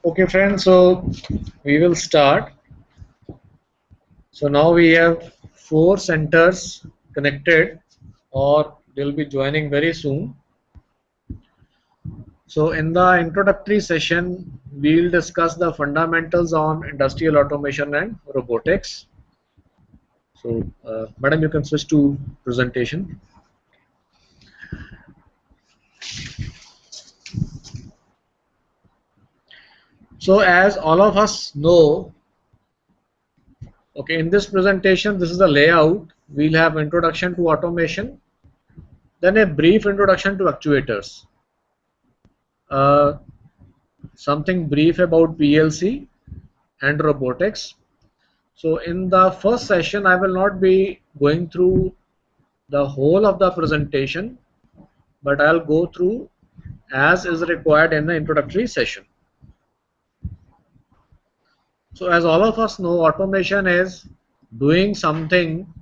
Okay friends, so we will start. So now we have 4 centers connected, or they'll be joining very soon. So in the introductory session, we'll discuss the fundamentals on industrial automation and robotics. So madam, you can switch to presentation. So as all of us know, okay, in this presentation, this is the layout. We'll have introduction to automation, then a brief introduction to actuators, uh, something brief about PLC and robotics. So in the first session, I will not be going through the whole of the presentation, but I'll go through as is required in the introductory session. So as all of us know, automation is doing something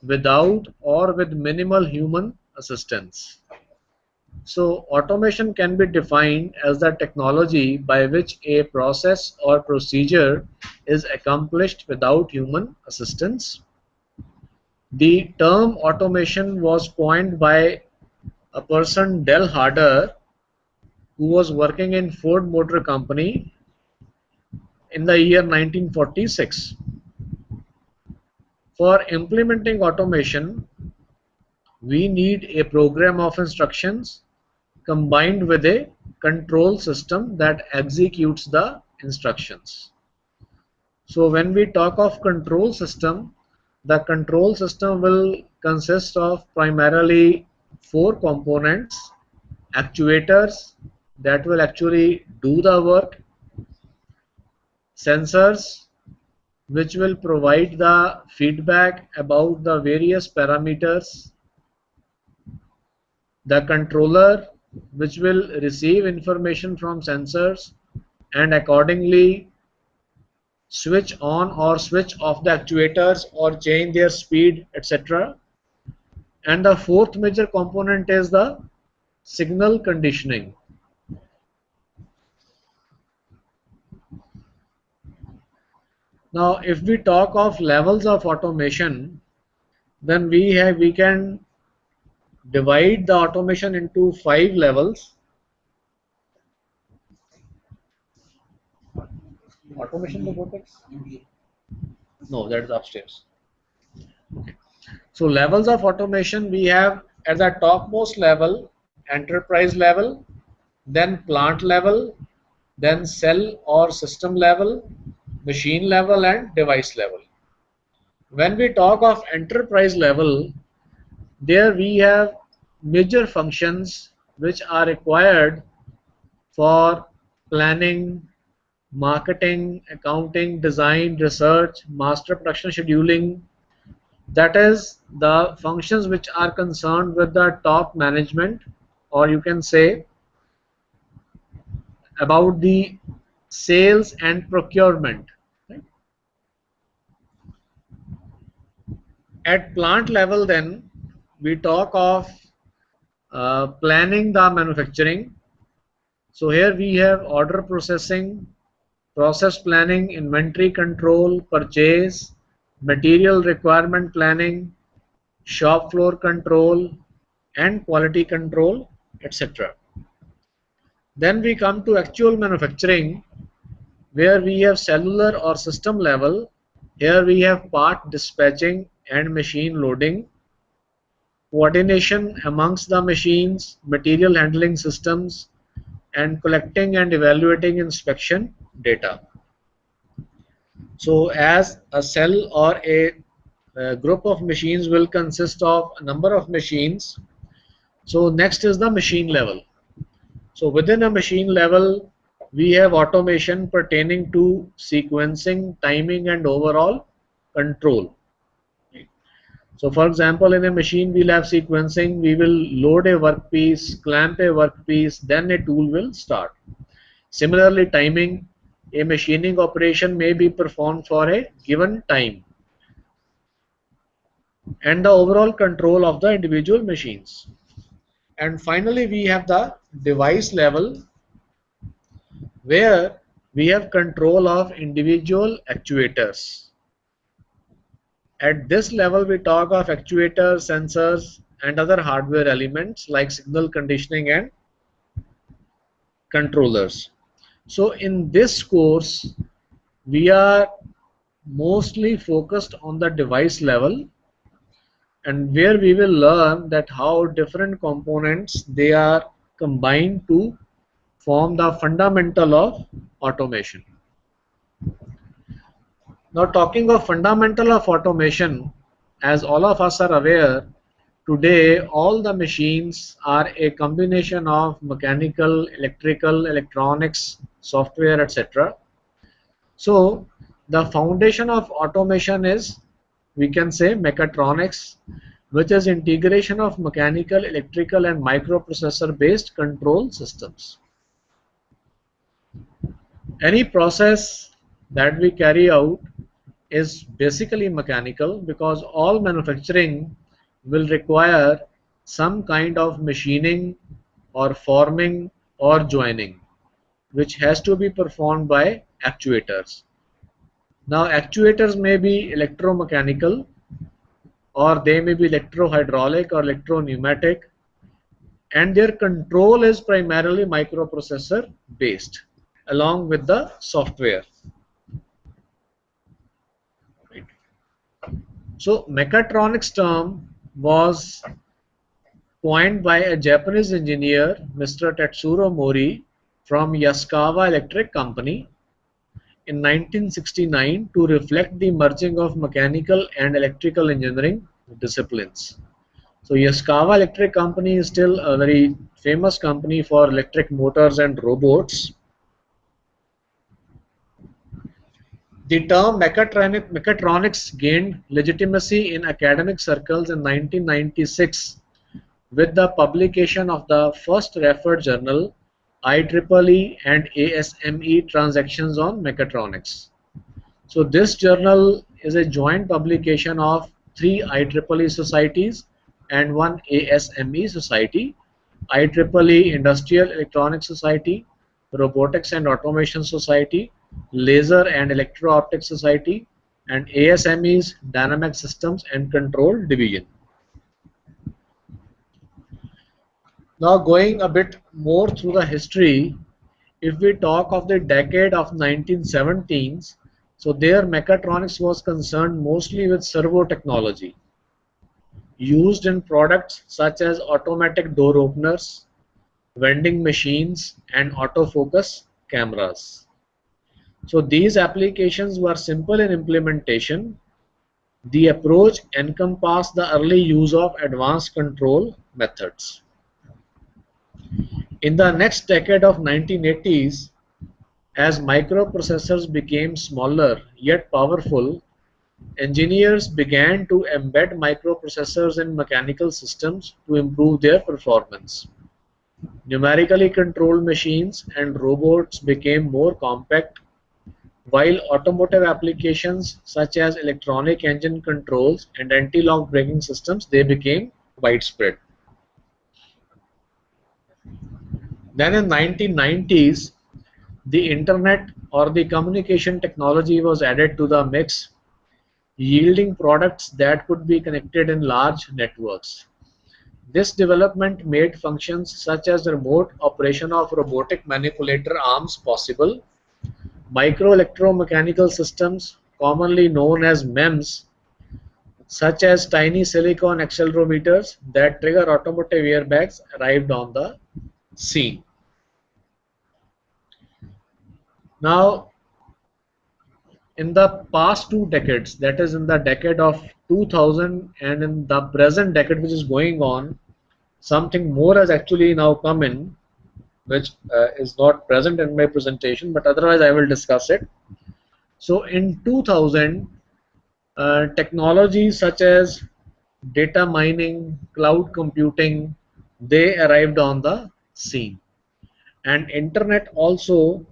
without or with minimal human assistance. So automation can be defined as the technology by which a process or procedure is accomplished without human assistance. The term automation was coined by a person, Del Harder, who was working in Ford Motor Company in the year 1946. For implementing automation, we need a program of instructions combined with a control system that executes the instructions. So when we talk of control system, the control system will consist of primarily 4 components: actuators that will actually do the work, sensors which will provide the feedback about the various parameters, the controller which will receive information from sensors and accordingly switch on or switch off the actuators or change their speed, etc. And the fourth major component is the signal conditioning. Now if we talk of levels of automation, then we can divide the automation into 5 levels. Automation robotics? No, that is upstairs. Okay. So levels of automation, we have at the topmost level, enterprise level, then plant level, then cell or system level, machine level, and device level. When we talk of enterprise level, there we have major functions which are required for planning, marketing, accounting, design, research, master production scheduling. That is the functions which are concerned with the top management, or you can say about the sales and procurement. At plant level, then we talk of planning the manufacturing. So here we have order processing, process planning, inventory control, purchase, material requirement planning, shop floor control, and quality control, etc. Then we come to actual manufacturing, where we have cellular or system level. Here we have part dispatching and machine loading, coordination amongst the machines, material handling systems, and collecting and evaluating inspection data. So as a cell or a group of machines will consist of a number of machines. So next is the machine level. So within a machine level, we have automation pertaining to sequencing, timing, and overall control. So for example, in a machine we'll have sequencing, we will load a workpiece, clamp a workpiece, then a tool will start. Similarly, timing, a machining operation may be performed for a given time. And the overall control of the individual machines. And finally, we have the device level, where we have control of individual actuators. At this level, we talk of actuators, sensors, and other hardware elements like signal conditioning and controllers. So in this course, we are mostly focused on the device level, and where we will learn that how different components they are combined to form the fundamental of automation. Now, talking of fundamental of automation, as all of us are aware, today all the machines are a combination of mechanical, electrical, electronics, software, etc. So the foundation of automation is, we can say, mechatronics, which is integration of mechanical, electrical and microprocessor based control systems. Any process that we carry out is basically mechanical because all manufacturing will require some kind of machining or forming or joining, which has to be performed by actuators. Now, actuators may be electromechanical, or they may be electrohydraulic or electropneumatic, and their control is primarily microprocessor based along with the software. Right. So mechatronics term was coined by a Japanese engineer, Mr. Tetsuro Mori, from Yaskawa Electric Company in 1969 to reflect the merging of mechanical and electrical engineering disciplines. So Yaskawa Electric Company is still a very famous company for electric motors and robots. The term mechatronics gained legitimacy in academic circles in 1996 with the publication of the first referred journal, IEEE and ASME Transactions on Mechatronics. So this journal is a joint publication of 3 IEEE societies and 1 ASME society: IEEE Industrial Electronics Society, Robotics and Automation Society, Laser and Electro-Optics Society, and ASME's Dynamic Systems and Control Division. Now going a bit more through the history, if we talk of the decade of 1917s, so there mechatronics was concerned mostly with servo technology used in products such as automatic door openers, vending machines and autofocus cameras. So these applications were simple in implementation. The approach encompassed the early use of advanced control methods. In the next decade of 1980s, as microprocessors became smaller yet powerful, engineers began to embed microprocessors in mechanical systems to improve their performance. Numerically controlled machines and robots became more compact, while automotive applications such as electronic engine controls and anti-lock braking systems, they became widespread. Then in 1990s, the internet or the communication technology was added to the mix, yielding products that could be connected in large networks. This development made functions such as remote operation of robotic manipulator arms possible. Micro-electromechanical systems, commonly known as MEMS, such as tiny silicon accelerometers that trigger automotive airbags, arrived on the scene. Now, in the past 2 decades, that is in the decade of 2000 and in the present decade which is going on, something more has actually now come in, which is not present in my presentation, but otherwise I will discuss it. So in 2000, technologies such as data mining, cloud computing, they arrived on the scene. And internet also,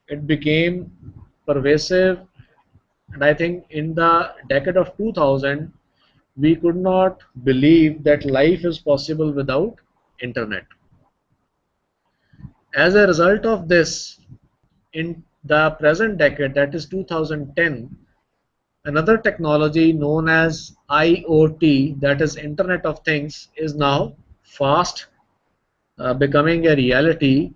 it became pervasive, and I think in the decade of 2000, we could not believe that life is possible without internet. As a result of this, in the present decade, that is 2010, another technology known as IoT, that is Internet of Things, is now fast becoming a reality,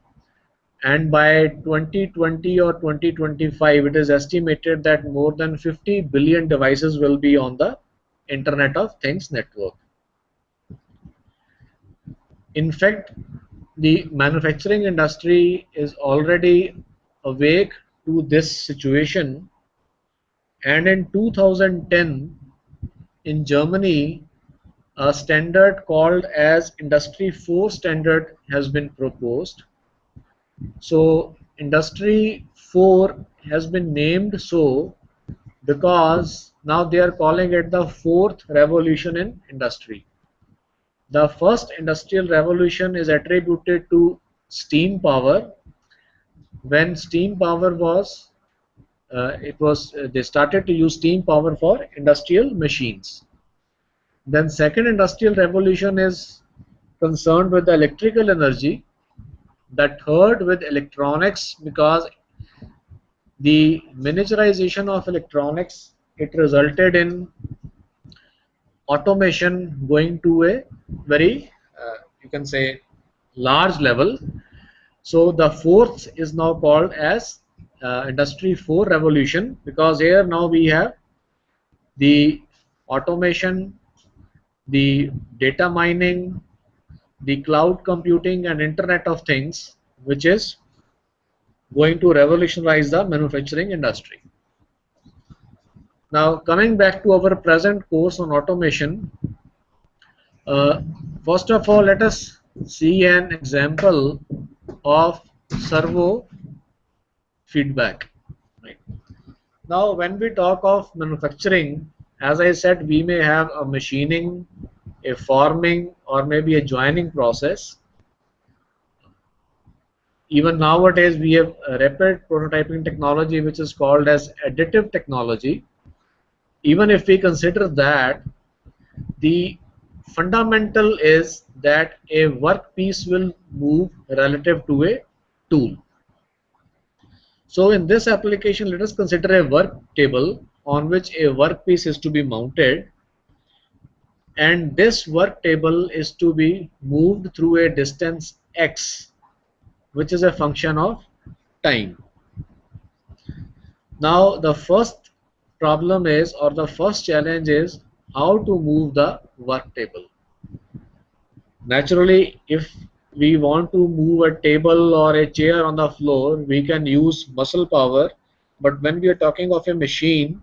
and by 2020 or 2025 it is estimated that more than 50 billion devices will be on the Internet of Things network. In fact, the manufacturing industry is already awake to this situation, and in 2010 in Germany a standard called as Industry 4 standard has been proposed. So Industry 4 has been named so because now they are calling it the fourth revolution in industry. The first industrial revolution is attributed to steam power. When steam power was, they started to use steam power for industrial machines. Then second industrial revolution is concerned with the electrical energy. The third with electronics, because the miniaturization of electronics, it resulted in automation going to a very, you can say, large level. So the fourth is now called as Industry 4 revolution, because here now we have the automation, the data mining, the cloud computing and Internet of Things, which is going to revolutionize the manufacturing industry. Now coming back to our present course on automation, uh, first of all let us see an example of servo feedback. Right. Now when we talk of manufacturing, as I said, we may have a machining, a forming or maybe a joining process. Even nowadays we have a rapid prototyping technology which is called as additive technology. Even if we consider that, the fundamental is that a workpiece will move relative to a tool. So in this application, let us consider a work table on which a workpiece is to be mounted, and this work table is to be moved through a distance x, which is a function of time. Now the first problem is, or the first challenge is, how to move the work table. Naturally, if we want to move a table or a chair on the floor, we can use muscle power, but when we are talking of a machine,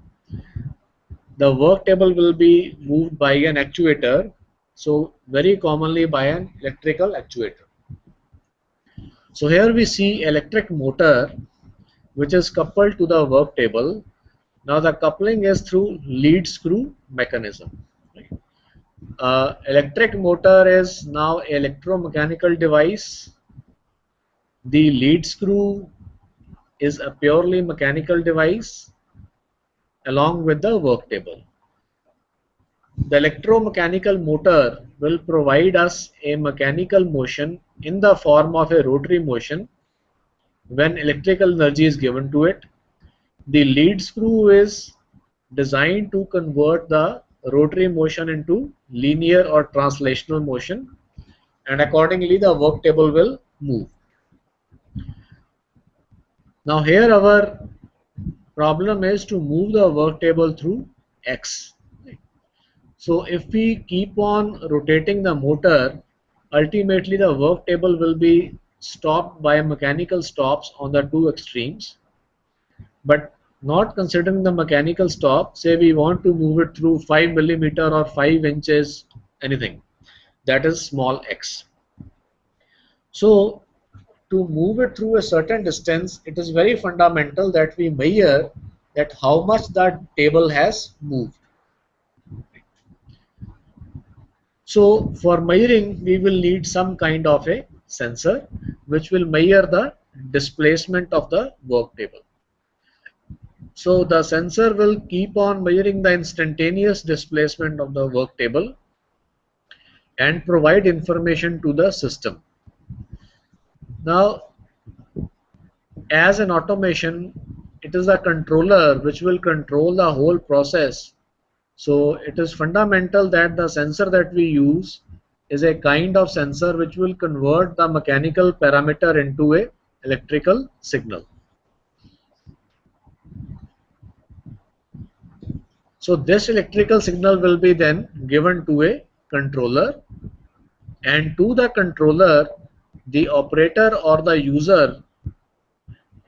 the work table will be moved by an actuator, so very commonly by an electrical actuator. So here we see electric motor which is coupled to the work table. Now the coupling is through lead screw mechanism. Electric motor is now electromechanical device. The lead screw is a purely mechanical device along with the work table. The electromechanical motor will provide us a mechanical motion in the form of a rotary motion when electrical energy is given to it. The lead screw is designed to convert the rotary motion into linear or translational motion, and accordingly the work table will move. Now here our problem is to move the work table through X. So if we keep on rotating the motor, ultimately the work table will be stopped by mechanical stops on the two extremes. But not considering the mechanical stop, say we want to move it through 5 millimeter or 5 inches, anything, that is small x. So to move it through a certain distance, it is very fundamental that we measure that how much that table has moved. So for measuring, we will need some kind of a sensor which will measure the displacement of the work table. So the sensor will keep on measuring the instantaneous displacement of the work table and provide information to the system. Now, as an automation, it is the controller which will control the whole process. So it is fundamental that the sensor that we use is a kind of sensor which will convert the mechanical parameter into a electrical signal. So this electrical signal will be then given to a controller, and to the controller the operator or the user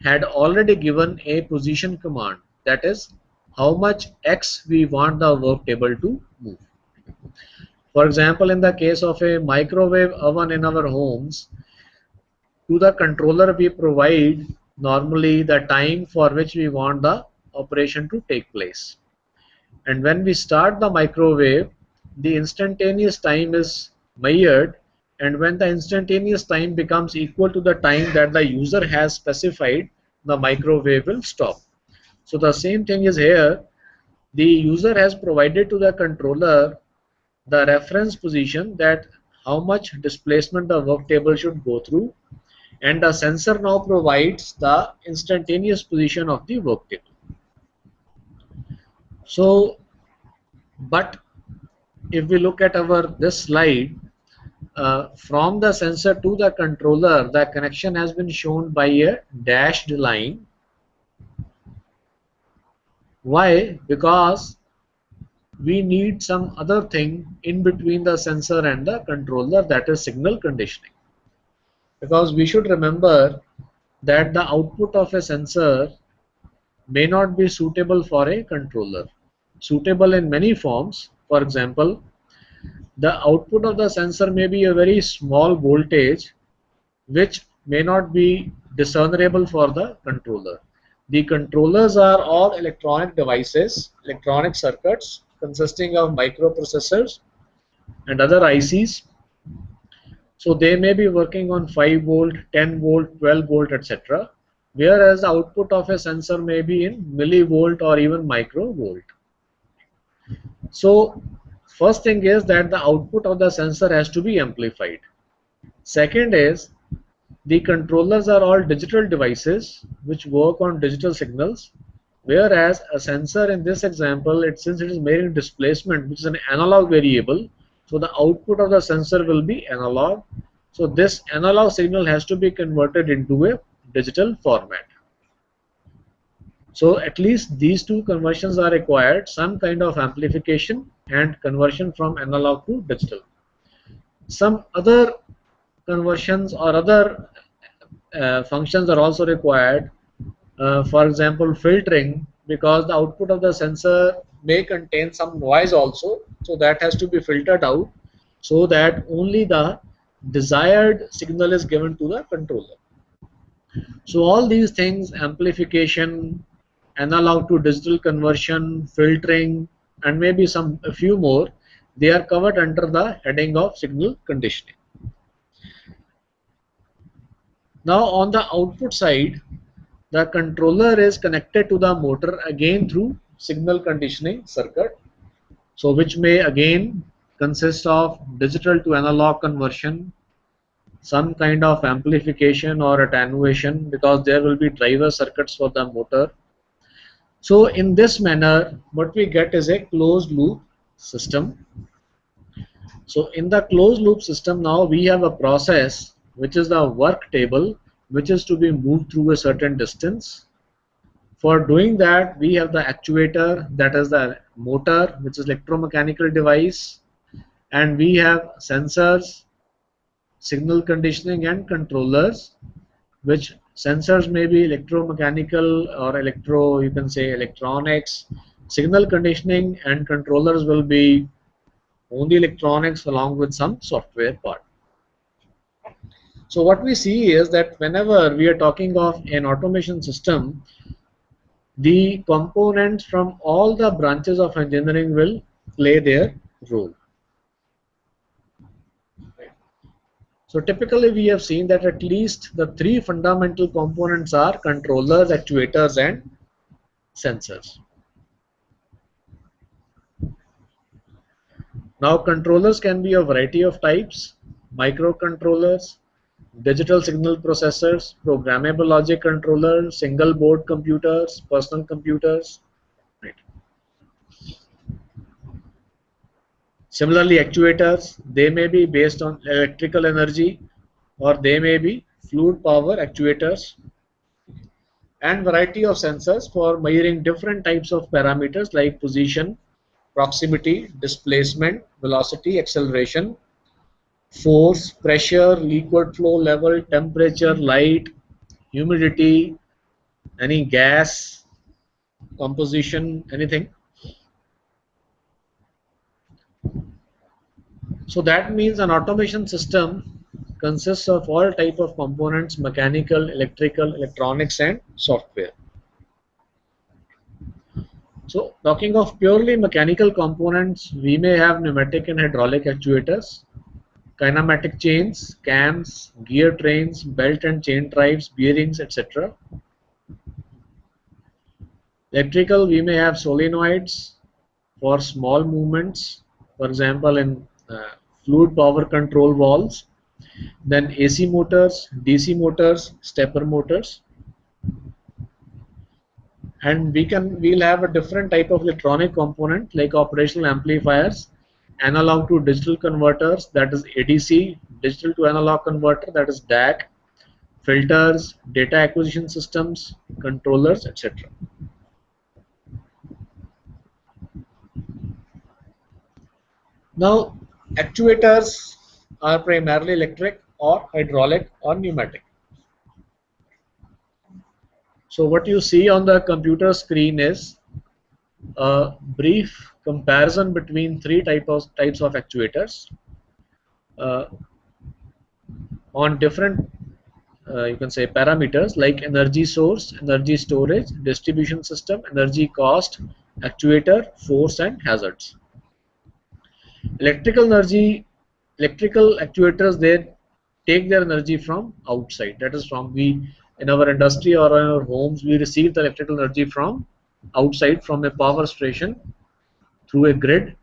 had already given a position command, that is how much X we want the work table to move. For example, in the case of a microwave oven in our homes, to the controller we provide normally the time for which we want the operation to take place. And when we start the microwave, the instantaneous time is measured, and when the instantaneous time becomes equal to the time that the user has specified, the microwave will stop. So the same thing is here. The user has provided to the controller the reference position, that how much displacement the work table should go through, and the sensor now provides the instantaneous position of the work table. So, but if we look at our this slide, from the sensor to the controller, the connection has been shown by a dashed line. Why? Because we need some other thing in between the sensor and the controller, that is signal conditioning. Because we should remember that the output of a sensor may not be suitable for a controller. Suitable in many forms. For example, the output of the sensor may be a very small voltage which may not be discernible for the controller. The controllers are all electronic devices, electronic circuits consisting of microprocessors and other ICs. So they may be working on 5 volt, 10 volt, 12 volt, etc. Whereas the output of a sensor may be in millivolt or even microvolt. So first thing is that the output of the sensor has to be amplified. Second is the controllers are all digital devices which work on digital signals, whereas a sensor in this example, since it is measuring displacement, which is an analog variable, so the output of the sensor will be analog. So this analog signal has to be converted into a digital format. So at least these two conversions are required, some kind of amplification and conversion from analog to digital. Some other conversions or other functions are also required. For example, filtering, because the output of the sensor may contain some noise also, so that has to be filtered out so that only the desired signal is given to the controller. So all these things, amplification, analog to digital conversion, filtering, and maybe a few more, they are covered under the heading of signal conditioning. Now on the output side, the controller is connected to the motor again through signal conditioning circuit, so which may again consist of digital to analog conversion, some kind of amplification or attenuation, because there will be driver circuits for the motor. So in this manner, what we get is a closed loop system. So in the closed loop system, now we have a process which is the work table, which is to be moved through a certain distance. For doing that, we have the actuator, that is the motor, which is electromechanical device, and we have sensors, signal conditioning, and controllers, which sensors may be electromechanical or you can say electronics. Signal conditioning and controllers will be only electronics along with some software part. So what we see is that whenever we are talking of an automation system, the components from all the branches of engineering will play their role. So typically we have seen that at least the three fundamental components are controllers, actuators, and sensors. Now controllers can be a variety of types: microcontrollers, digital signal processors, programmable logic controllers, single board computers, personal computers. Right. Similarly, actuators, they may be based on electrical energy or they may be fluid power actuators, and variety of sensors for measuring different types of parameters like position, proximity, displacement, velocity, acceleration, force, pressure, liquid flow level, temperature, light, humidity, any gas, composition, anything. So that means an automation system consists of all type of components: mechanical, electrical, electronics, and software. So talking of purely mechanical components, we may have pneumatic and hydraulic actuators, kinematic chains, cams, gear trains, belt and chain drives, bearings, etc. Electrical, we may have solenoids for small movements, for example in fluid power control valves, then AC motors, DC motors, stepper motors, and we'll have a different type of electronic component like operational amplifiers, analog to digital converters, that is ADC, digital to analog converter, that is DAC, filters, data acquisition systems, controllers, etc. Now, actuators are primarily electric or hydraulic or pneumatic. So what you see on the computer screen is a brief comparison between three types of actuators uh, on different you can say parameters like energy source, energy storage, distribution system, energy cost, actuator, force, and hazards. Electrical energy, electrical actuators, they take their energy from outside. That is from we in our industry or in our homes we receive the electrical energy from outside from a power station through a grid.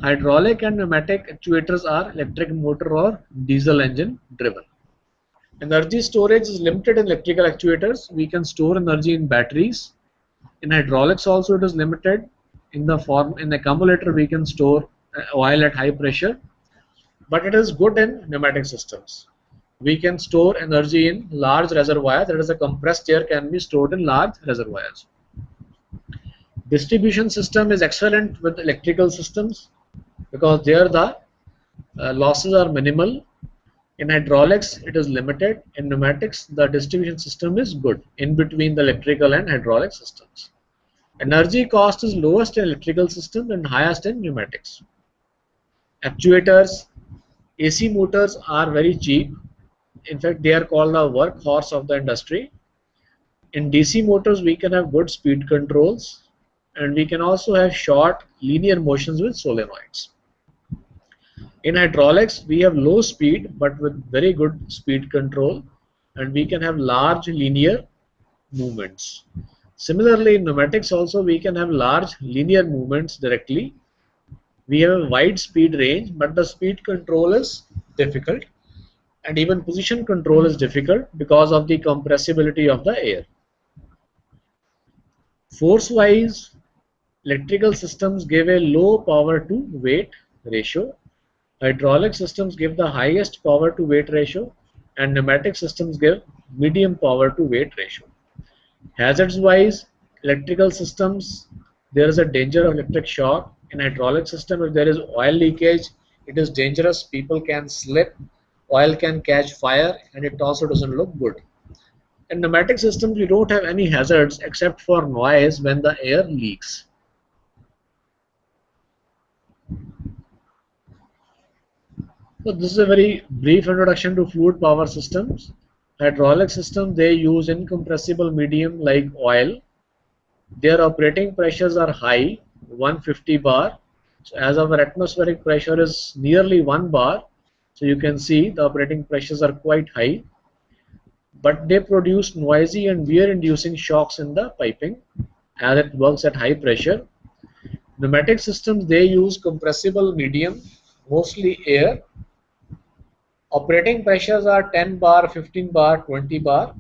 Hydraulic and pneumatic actuators are electric motor or diesel engine driven. Energy storage is limited in electrical actuators. We can store energy in batteries. In hydraulics also it is limited. In the form in accumulator we can store oil at high pressure, but it is good in pneumatic systems. We can store energy in large reservoirs, that is a compressed air can be stored in large reservoirs. Distribution system is excellent with electrical systems because there the losses are minimal. In hydraulics, it is limited. In pneumatics, the distribution system is good in between the electrical and hydraulic systems. Energy cost is lowest in electrical systems and highest in pneumatics. Actuators, AC motors are very cheap. In fact, they are called the workhorse of the industry. In DC motors, we can have good speed controls and we can also have short linear motions with solenoids. In hydraulics, we have low speed but with very good speed control, and we can have large linear movements. Similarly, in pneumatics also we can have large linear movements directly. We have a wide speed range, but the speed control is difficult, and even position control is difficult because of the compressibility of the air. Force-wise, electrical systems give a low power to weight ratio. Hydraulic systems give the highest power to weight ratio, and pneumatic systems give medium power to weight ratio. Hazards wise, electrical systems, there is a danger of electric shock. In hydraulic system, if there is oil leakage, it is dangerous. People can slip, oil can catch fire, and it also doesn't look good. In pneumatic systems, we don't have any hazards except for noise when the air leaks. So this is a very brief introduction to fluid power systems. Hydraulic systems, they use incompressible medium like oil. Their operating pressures are high, 150 bar. So as our atmospheric pressure is nearly 1 bar, so you can see the operating pressures are quite high. But they produce noisy and wear-inducing shocks in the piping as it works at high pressure. Pneumatic systems, they use compressible medium, mostly air, Operating pressures are 10 bar, 15 bar, 20 bar,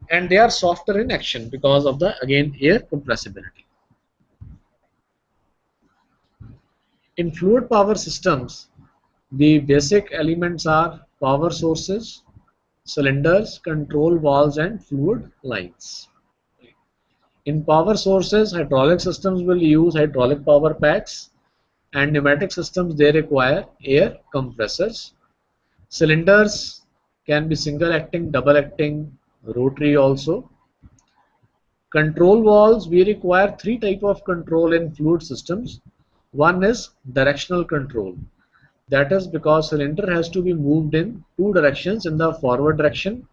and they are softer in action because of the, again, air compressibility. In fluid power systems, the basic elements are power sources, cylinders, control valves, and fluid lines. In power sources, hydraulic systems will use hydraulic power packs, and pneumatic systems, they require air compressors. Cylinders can be single acting, double acting, rotary also. Control valves, we require three types of control in fluid systems. One is directional control. That is because cylinder has to be moved in two directions, in the forward direction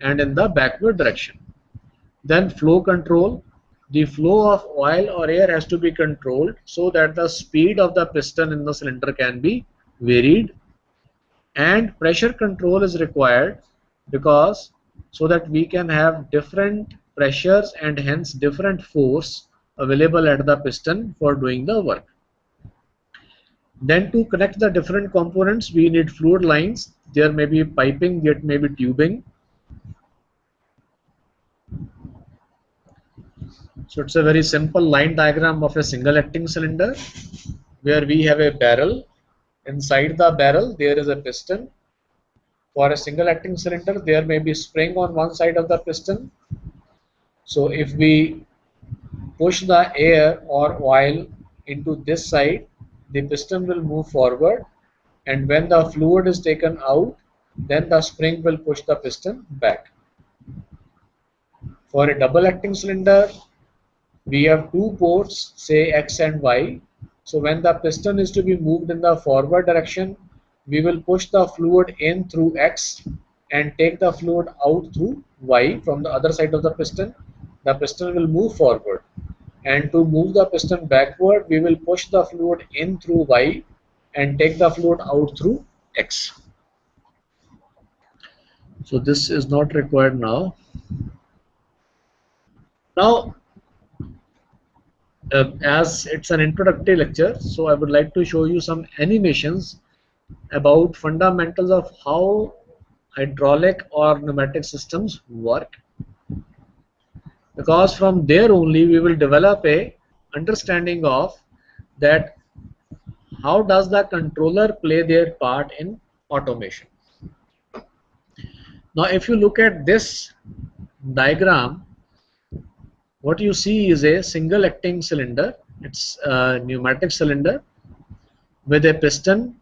and in the backward direction. Then flow control. The flow of oil or air has to be controlled so that the speed of the piston in the cylinder can be varied. And pressure control is required because so that we can have different pressures and hence different force available at the piston for doing the work. Then to connect the different components, we need fluid lines. There may be piping, there may be tubing. So it's a very simple line diagram of a single acting cylinder where we have a barrel. Inside the barrel there is a piston. For a single acting cylinder there may be spring on one side of the piston. So if we push the air or oil into this side, the piston will move forward, and when the fluid is taken out, then the spring will push the piston back. For a double acting cylinder, we have two ports, say X and Y. So when the piston is to be moved in the forward direction, we will push the fluid in through X and take the fluid out through Y from the other side of the piston. The piston will move forward. And to move the piston backward, we will push the fluid in through Y and take the fluid out through X. So this is not required now. Now, as it's an introductory lecture, so I would like to show you some animations about fundamentals of how hydraulic or pneumatic systems work, because from there only we will develop a understanding of that how does the controller play their part in automation. Now if you look at this diagram, what you see is a single acting cylinder. It's a pneumatic cylinder with a piston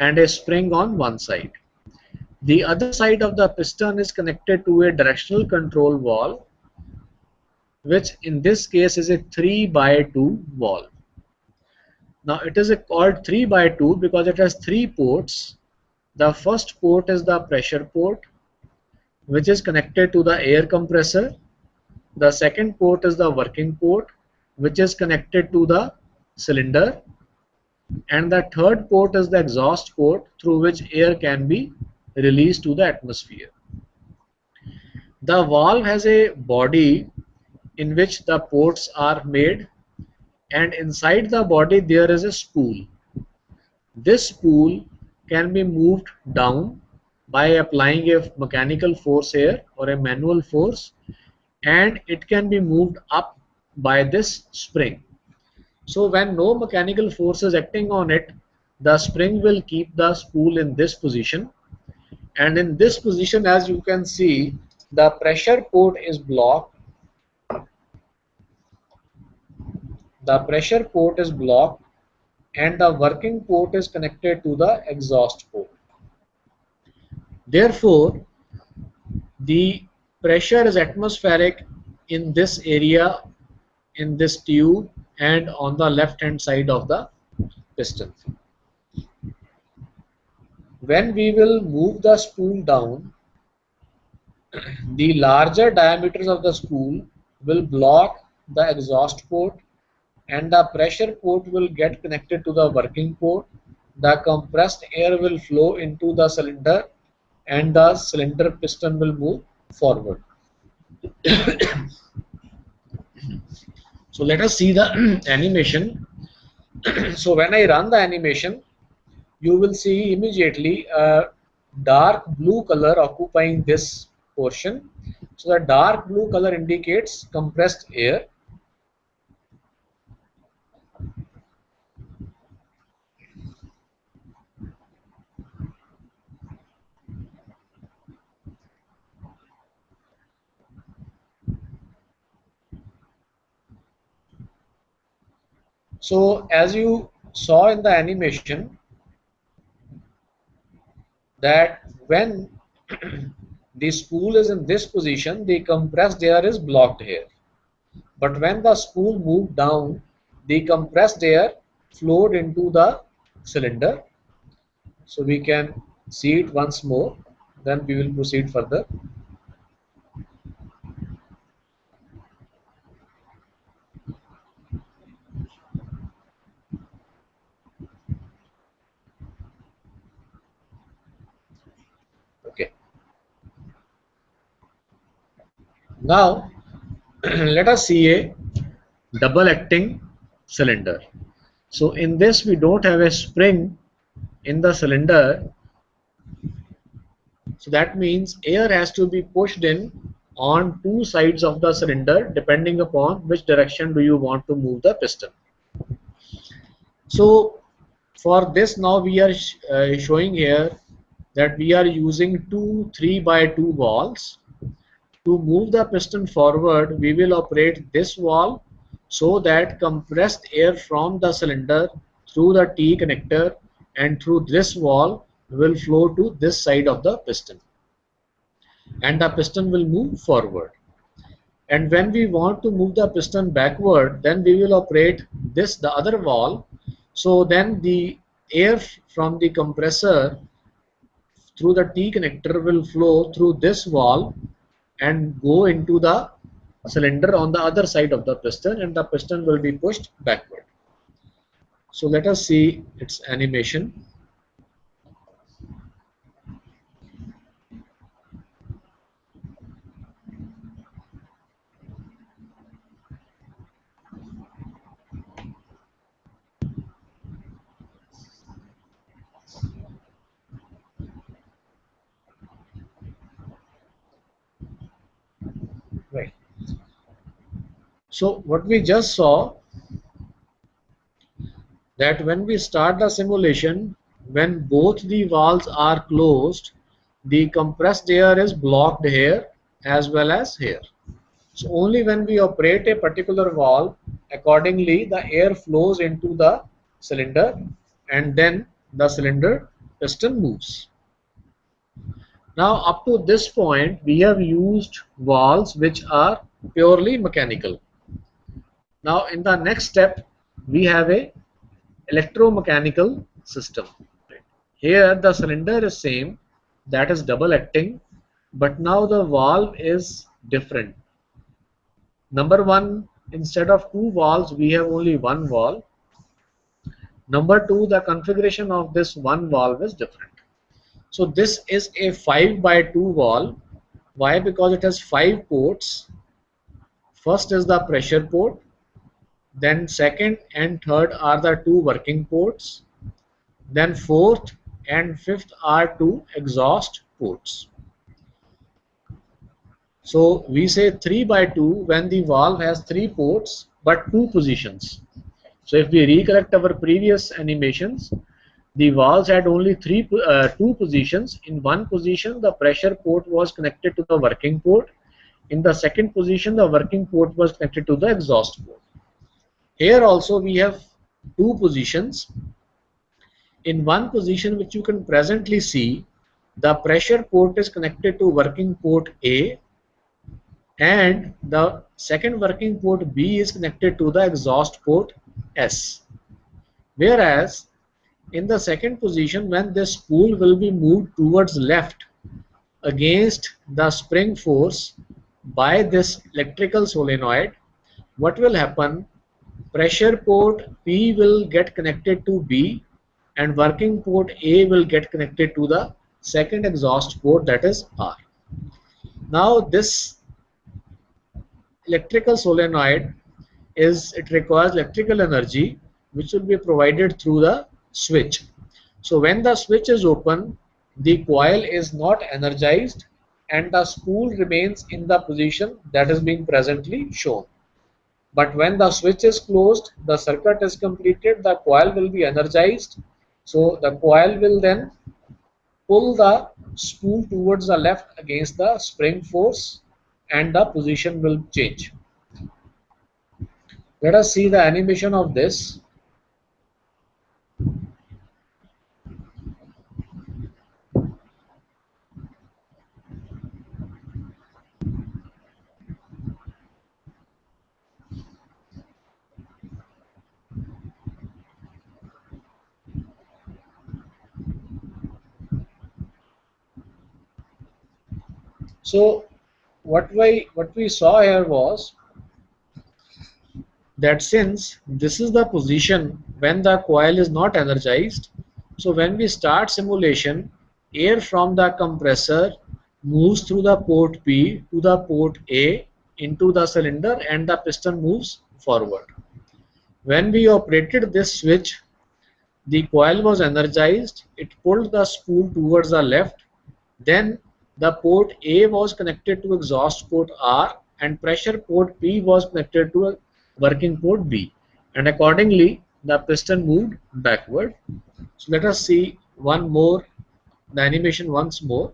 and a spring on one side. The other side of the piston is connected to a directional control valve, which in this case is a 3x2 valve. Now it is called 3x2 because it has three ports. The first port is the pressure port, which is connected to the air compressor. The second port is the working port, which is connected to the cylinder. And the third port is the exhaust port through which air can be released to the atmosphere. The valve has a body in which the ports are made, and inside the body there is a spool. This spool can be moved down by applying a mechanical force here or a manual force, and it can be moved up by this spring. So when no mechanical force is acting on it, the spring will keep the spool in this position, and in this position, as you can see, the pressure port is blocked. The pressure port is blocked and the working port is connected to the exhaust port. Therefore, the pressure is atmospheric in this area, in this tube, and on the left hand side of the piston. When we will move the spool down, the larger diameters of the spool will block the exhaust port, and the pressure port will get connected to the working port. The compressed air will flow into the cylinder and the cylinder piston will move forward. So let us see the animation. So when I run the animation, you will see immediately a dark blue color occupying this portion. So the dark blue color indicates compressed air. So as you saw in the animation, that when the spool is in this position, the compressed air is blocked here. But when the spool moved down, the compressed air flowed into the cylinder. So we can see it once more, then we will proceed further. Okay. Now let us see a double acting cylinder. So in this we don't have a spring in the cylinder. So that means air has to be pushed in on two sides of the cylinder depending upon which direction do you want to move the piston. So for this now we are showing here that we are using two 3x2 valves. To move the piston forward, we will operate this valve so that compressed air from the cylinder through the T connector and through this valve will flow to this side of the piston, and the piston will move forward. And when we want to move the piston backward, then we will operate this, the other valve. So then the air from the compressor through the T connector will flow through this valve and go into the cylinder on the other side of the piston, and the piston will be pushed backward. So let us see its animation. Right. So what we just saw, that when we start the simulation, when both the valves are closed, the compressed air is blocked here as well as here. So only when we operate a particular valve, accordingly the air flows into the cylinder and then the cylinder piston moves. Now up to this point we have used valves which are purely mechanical. Now in the next step we have a electromechanical system. Here the cylinder is same, that is double acting, but now the valve is different. Number one, instead of two valves we have only one valve. Number two, the configuration of this one valve is different. So this is a 5x2 valve. Why? Because it has 5 ports. First is the pressure port, then second and third are the two working ports, then fourth and fifth are two exhaust ports. So we say 3x2 when the valve has 3 ports but 2 positions. So if we recollect our previous animations, the valves had only two positions. In one position, the pressure port was connected to the working port. In the second position, the working port was connected to the exhaust port. Here also we have two positions. In one position, which you can presently see, the pressure port is connected to working port A, and the second working port B is connected to the exhaust port S. Whereas in the second position, when this spool will be moved towards left against the spring force by this electrical solenoid, what will happen? Pressure port P will get connected to B and working port A will get connected to the second exhaust port, that is R. Now this electrical solenoid it requires electrical energy which will be provided through the switch. So when the switch is open, the coil is not energized and the spool remains in the position that is being presently shown. But when the switch is closed, the circuit is completed, the coil will be energized. So the coil will then pull the spool towards the left against the spring force and the position will change. Let us see the animation of this. So what we saw here was that since this is the position when the coil is not energized, so when we start simulation, air from the compressor moves through the port P to the port A into the cylinder and the piston moves forward. When we operated this switch, the coil was energized, it pulled the spool towards the left, then the port A was connected to exhaust port R and pressure port P was connected to a working port B, and accordingly the piston moved backward. So let us see the animation once more.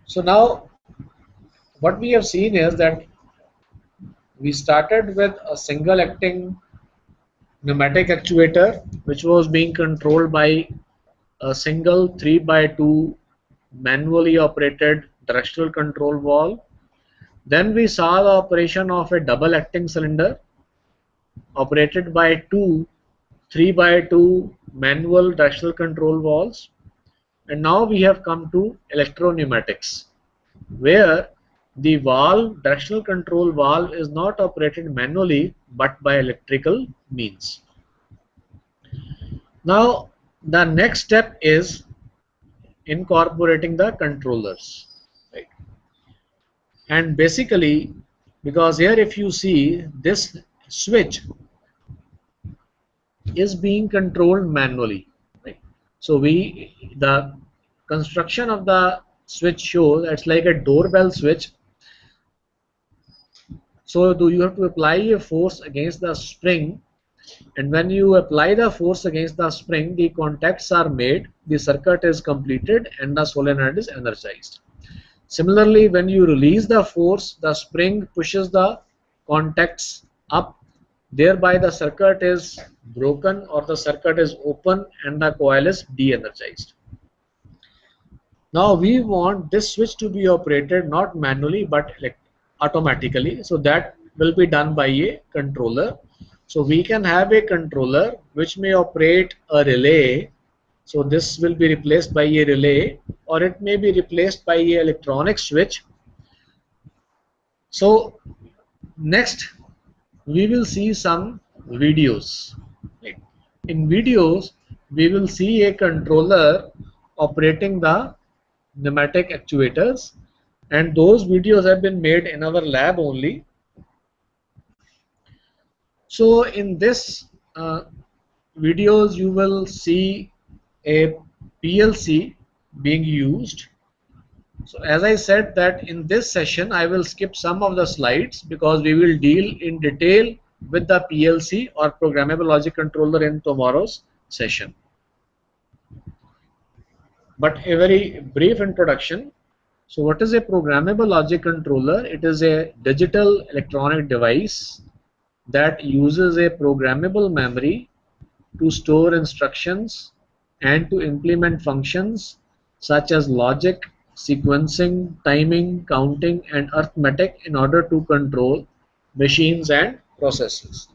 So now what we have seen is that we started with a single acting pneumatic actuator which was being controlled by a single 3x2 manually operated directional control valve. Then we saw the operation of a double acting cylinder operated by two 3x2 manual directional control valves. And now we have come to electropneumatics, where the directional control valve is not operated manually but by electrical means. Now the next step is incorporating the controllers, right? And basically, because here if you see, this switch is being controlled manually, right? So the construction of the switch shows it's like a doorbell switch. So you have to apply a force against the spring, and when you apply the force against the spring, the contacts are made, the circuit is completed, and the solenoid is energized. Similarly, when you release the force, the spring pushes the contacts up, thereby the circuit is broken or the circuit is open and the coil is de-energized. Now we want this switch to be operated not manually but automatically, so that will be done by a controller. So we can have a controller which may operate a relay. So this will be replaced by a relay, or it may be replaced by a electronic switch. So next we will see some videos. Right. In videos we will see a controller operating the pneumatic actuators, and those videos have been made in our lab only. So in this videos you will see a PLC being used. So as I said that in this session I will skip some of the slides because we will deal in detail with the PLC or programmable logic controller in tomorrow's session. But a very brief introduction. So what is a programmable logic controller? It is a digital electronic device that uses a programmable memory to store instructions and to implement functions such as logic, sequencing, timing, counting, and arithmetic in order to control machines and processes.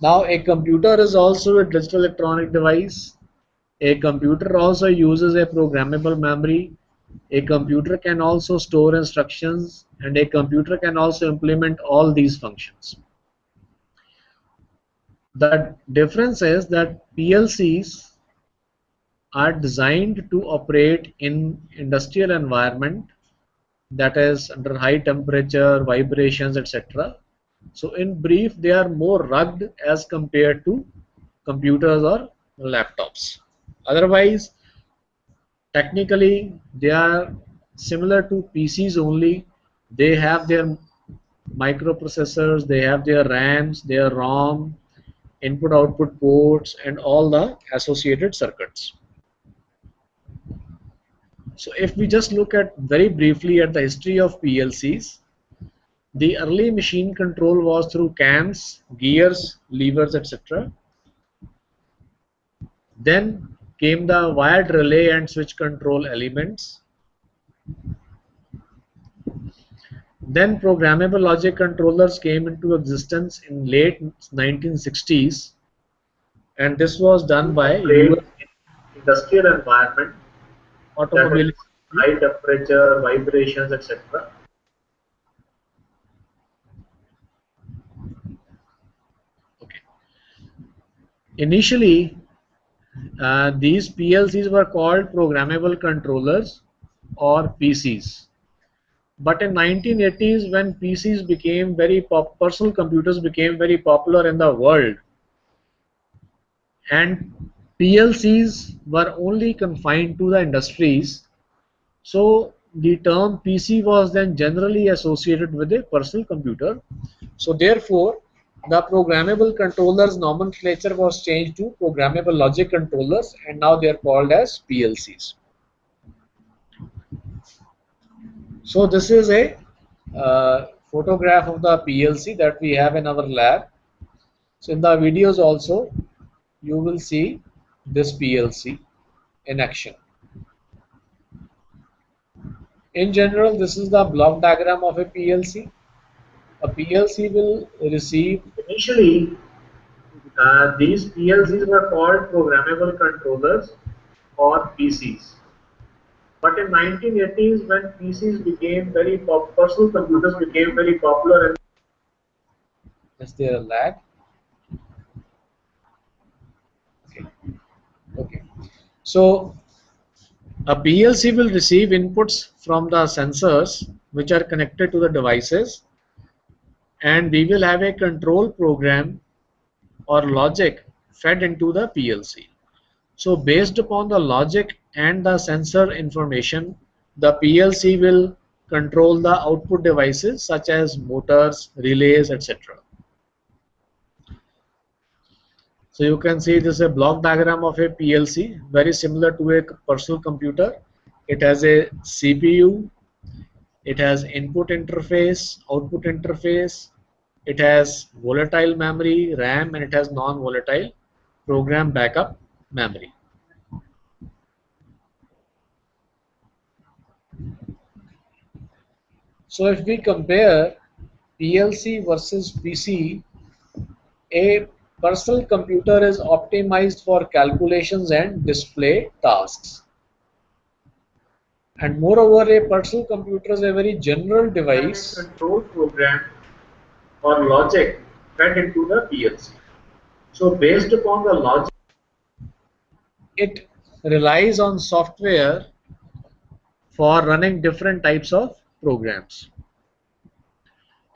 Now a computer is also a digital electronic device. A computer also uses a programmable memory A computer can also store instructions, and a computer can also implement all these functions. The difference is that PLCs are designed to operate in industrial environment, that is under high temperature, vibrations, etc. So in brief, they are more rugged as compared to computers or laptops. Otherwise, technically, they are similar to PCs only. They have their microprocessors, they have their RAMs, their ROM, input output ports, and all the associated circuits. So if we just look at very briefly at the history of PLCs, the early machine control was through cams, gears, levers, etc. Then came the wired relay and switch control elements. Then programmable logic controllers came into existence in late 1960s, and this was done by US industrial environment, automobile, high temperature, vibrations, etc. Okay. Initially, these PLCs were called programmable controllers or PCs. But in 1980s, when PCs became personal computers became very popular in the world, and PLCs were only confined to the industries, so the term PC was then generally associated with a personal computer. So therefore, the programmable controllers nomenclature was changed to programmable logic controllers, and now they are called as PLCs. So this is a photograph of the PLC that we have in our lab. So in the videos also, you will see this PLC in action. In general, this is the block diagram of a PLC. A PLC will receive, initially these PLCs were called programmable controllers or PCs. But in 1980s, when PCs became personal computers became very popular. And is there a lag? Okay. Okay. So a PLC will receive inputs from the sensors which are connected to the devices, and we will have a control program or logic fed into the PLC. So based upon the logic and the sensor information, the PLC will control the output devices such as motors, relays, etc. So you can see this is a block diagram of a PLC, very similar to a personal computer. It has a CPU, it has input interface, output interface, it has volatile memory, RAM, and it has non-volatile program backup memory. So if we compare PLC versus PC, a personal computer is optimized for calculations and display tasks. And moreover, a personal computer is a very general device, control program or logic fed into the PLC. So based upon the logic, it relies on software for running different types of programs.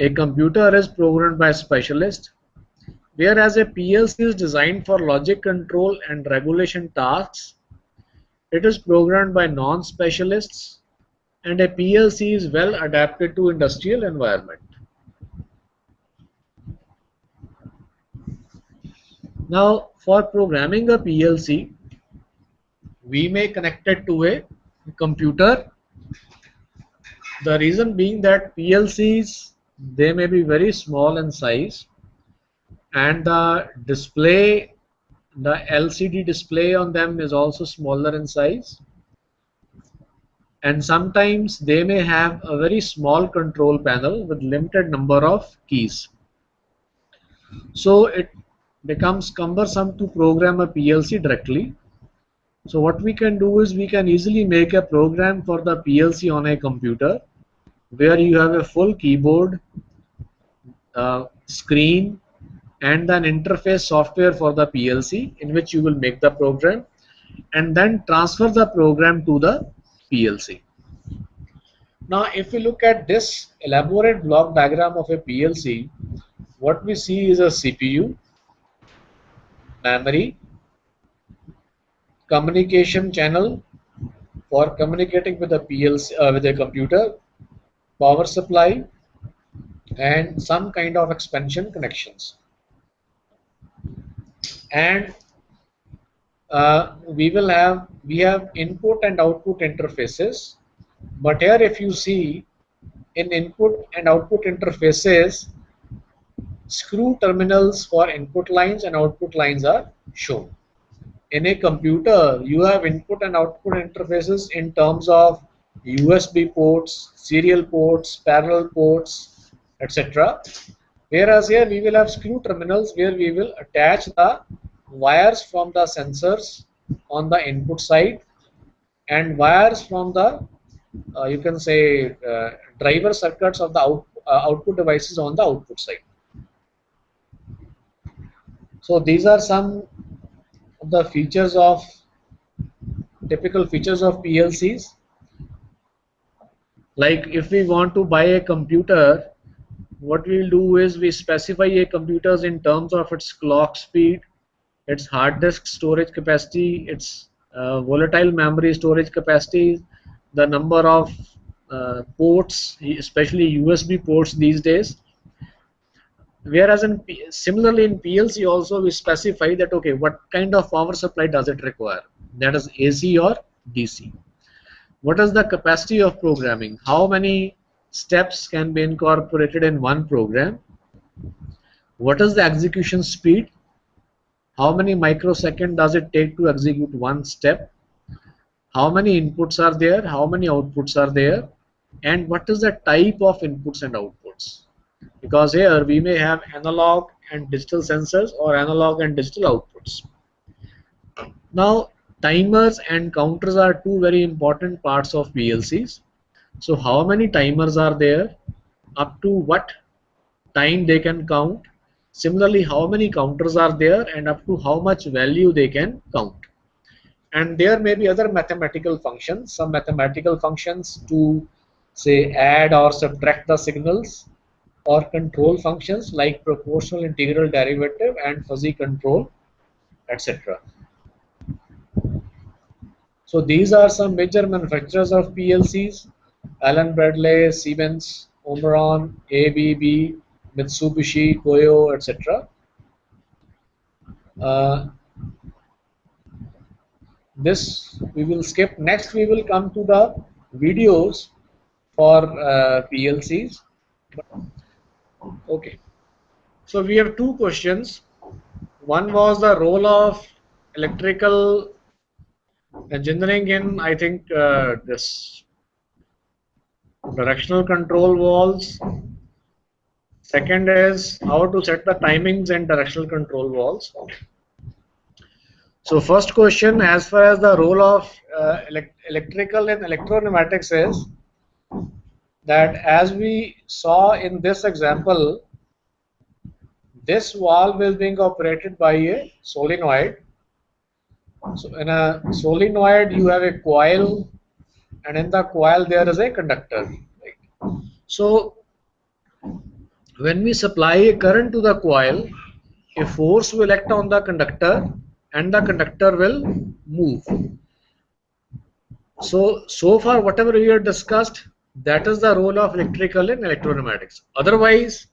A computer is programmed by specialists, whereas a PLC is designed for logic control and regulation tasks. It is programmed by non-specialists, and a PLC is well adapted to industrial environment. Now, for programming a PLC, we may connect it to a computer. The reason being that PLCs, they may be very small in size, and the display, the LCD display on them is also smaller in size, and sometimes they may have a very small control panel with limited number of keys. So it becomes cumbersome to program a PLC directly. So what we can do is we can easily make a program for the PLC on a computer where you have a full keyboard, screen, and an interface software for the PLC in which you will make the program and then transfer the program to the PLC. Now if we look at this elaborate block diagram of a PLC, what we see is a CPU, memory, communication channel for communicating with the PLC with a computer, power supply, and some kind of expansion connections. And we have input and output interfaces. But here, if you see in input and output interfaces, screw terminals for input lines and output lines are shown. In a computer, you have input and output interfaces in terms of USB ports, serial ports, parallel ports, etc. Whereas here we will have screw terminals where we will attach the wires from the sensors on the input side and wires from the you can say driver circuits of the output devices on the output side. So these are some of the features of typical features of PLCs. Like if we want to buy a computer, what we'll do is we specify a computers in terms of its clock speed, its hard disk storage capacity, its volatile memory storage capacity, the number of ports, especially USB ports these days. Whereas similarly in PLC also we specify that okay, what kind of power supply does it require? That is AC or DC. What is the capacity of programming? How many steps can be incorporated in one program? What is the execution speed? How many microseconds does it take to execute one step? How many inputs are there? How many outputs are there? And what is the type of inputs and outputs? Because here we may have analog and digital sensors or analog and digital outputs. Now, timers and counters are two very important parts of PLCs. So how many timers are there? Up to what time they can count? Similarly, how many counters are there and up to how much value they can count? And there may be other mathematical functions, some mathematical functions to say add or subtract the signals, or control functions like proportional integral derivative and fuzzy control, etc. So these are some major manufacturers of PLCs: Allen Bradley, Siemens, Omron, ABB, Mitsubishi, Koyo, etc. This we will skip. Next we will come to the videos for PLCs. Okay. So we have two questions. One was the role of electrical engineering in, I think, this directional control valves. Second is how to set the timings and directional control valves. So first question, as far as the role of electrical and electropneumatics is, that as we saw in this example, this valve is being operated by a solenoid. So in a solenoid you have a coil, and in the coil there is a conductor. Right? So when we supply a current to the coil, a force will act on the conductor and the conductor will move. So far whatever we have discussed, that is the role of electrical and electropneumatics. Otherwise,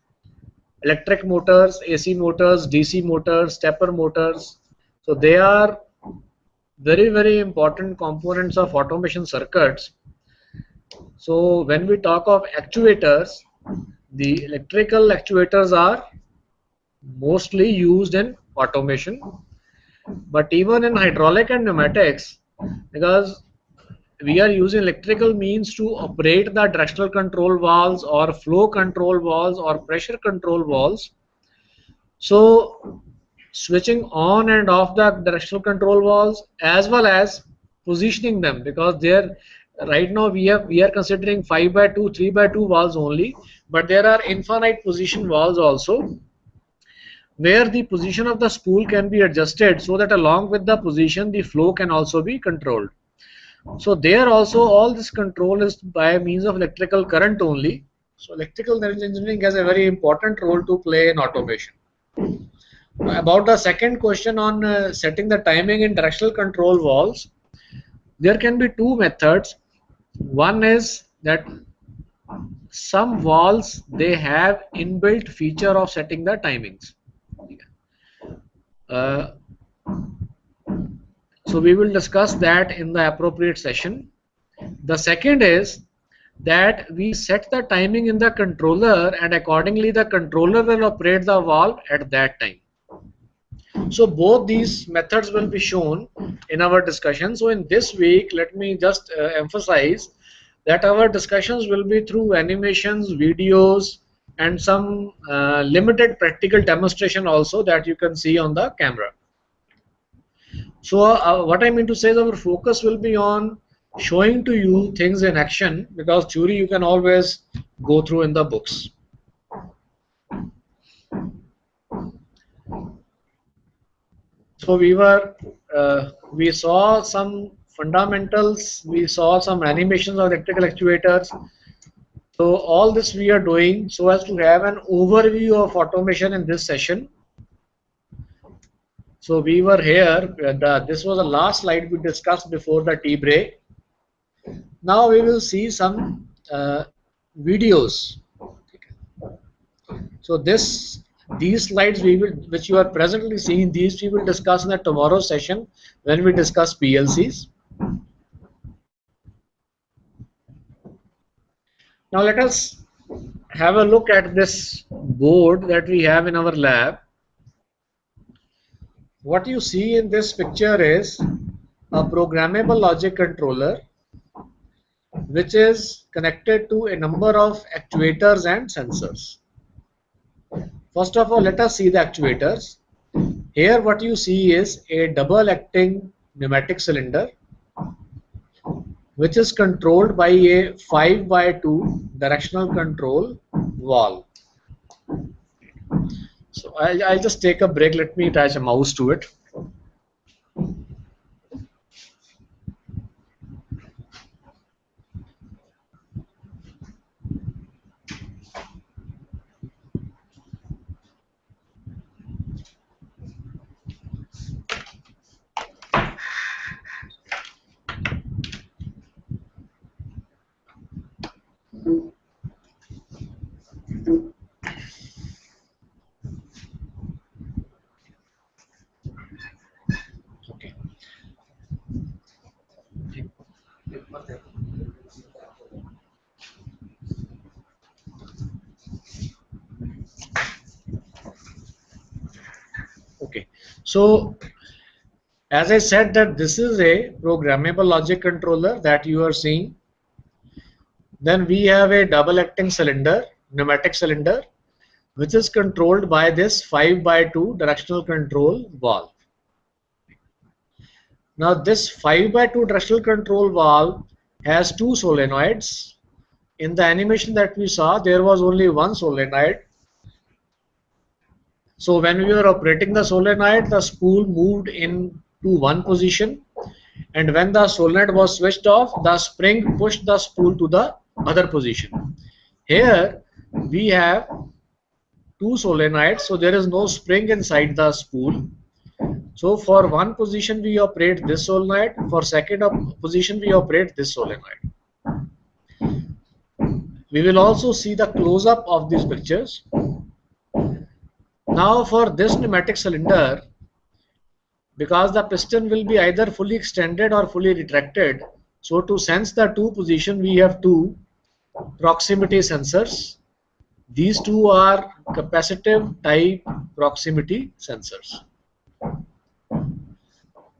electric motors, AC motors, DC motors, stepper motors, so they are very, very important components of automation circuits. So when we talk of actuators, the electrical actuators are mostly used in automation, but even in hydraulic and pneumatics, because we are using electrical means to operate the directional control valves or flow control valves or pressure control valves. So switching on and off the directional control valves as well as positioning them, because there right now we are considering 5x2, 3x2 walls only, but there are infinite position walls also, where the position of the spool can be adjusted so that along with the position the flow can also be controlled. So there also all this control is by means of electrical current only. So electrical engineering has a very important role to play in automation. About the second question on setting the timing in directional control valves, there can be two methods. One is that some valves they have inbuilt feature of setting the timings. Uh, so we will discuss that in the appropriate session. The second is that we set the timing in the controller, and accordingly the controller will operate the valve at that time. So both these methods will be shown in our discussion. So in this week, let me just emphasize that our discussions will be through animations, videos, and some limited practical demonstration also that you can see on the camera. So what I mean to say is our focus will be on showing to you things in action, because theory you can always go through in the books. So we saw some fundamentals, we saw some animations of electrical actuators. So all this we are doing so as to have an overview of automation in this session. So we were here, this was the last slide we discussed before the tea break. Now we will see some videos. So these slides which you are presently seeing, these we will discuss in the tomorrow's session when we discuss PLCs. Now let us have a look at this board that we have in our lab. What you see in this picture is a programmable logic controller which is connected to a number of actuators and sensors. First of all, let us see the actuators. Here what you see is a double acting pneumatic cylinder which is controlled by a 5x2 directional control valve. So I'll just take a break. Let me attach a mouse to it. Okay. Okay. So as I said that this is a programmable logic controller that you are seeing. Then we have a double acting cylinder, pneumatic cylinder, which is controlled by this 5x2 directional control valve. Now this 5x2 directional control valve has two solenoids. In the animation that we saw, there was only one solenoid. So when we were operating the solenoid, the spool moved into one position, and when the solenoid was switched off, the spring pushed the spool to the other position. Here we have two solenoids, so there is no spring inside the spool. So for one position we operate this solenoid, for second position we operate this solenoid. We will also see the close-up of these pictures. Now for this pneumatic cylinder, because the piston will be either fully extended or fully retracted, so to sense the two position we have two proximity sensors. These two are capacitive type proximity sensors.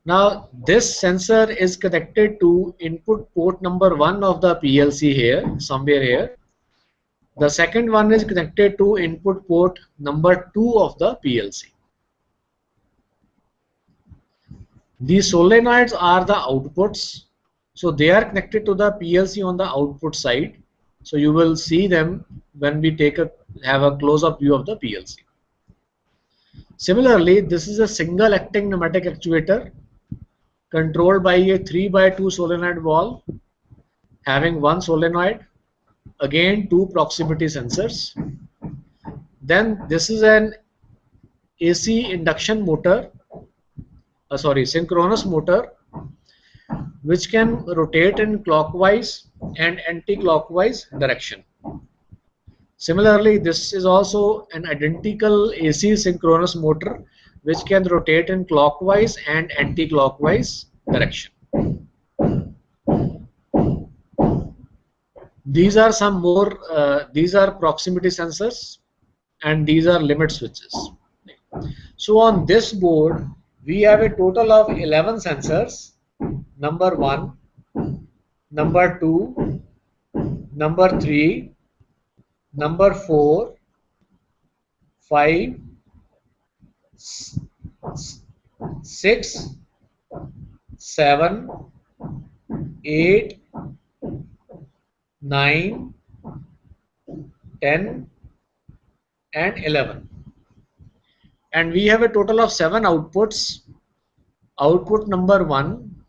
Now this sensor is connected to input port number 1 of the PLC here, somewhere here. The second one is connected to input port number 2 of the PLC. These solenoids are the outputs, so they are connected to the PLC on the output side. So you will see them when we have a close-up view of the PLC. Similarly, this is a single acting pneumatic actuator controlled by a 3x2 solenoid valve having one solenoid, again two proximity sensors. Then this is an AC induction motor, synchronous motor, which can rotate in clockwise and anti-clockwise direction. Similarly, this is also an identical AC synchronous motor which can rotate in clockwise and anti-clockwise direction. These are some more, these are proximity sensors and these are limit switches. So on this board, we have a total of 11 sensors, number 1, number 2, number 3, number 4, 5, 6, 7, 8, 9, 10 and 11. And we have a total of 7 outputs. Output number 1,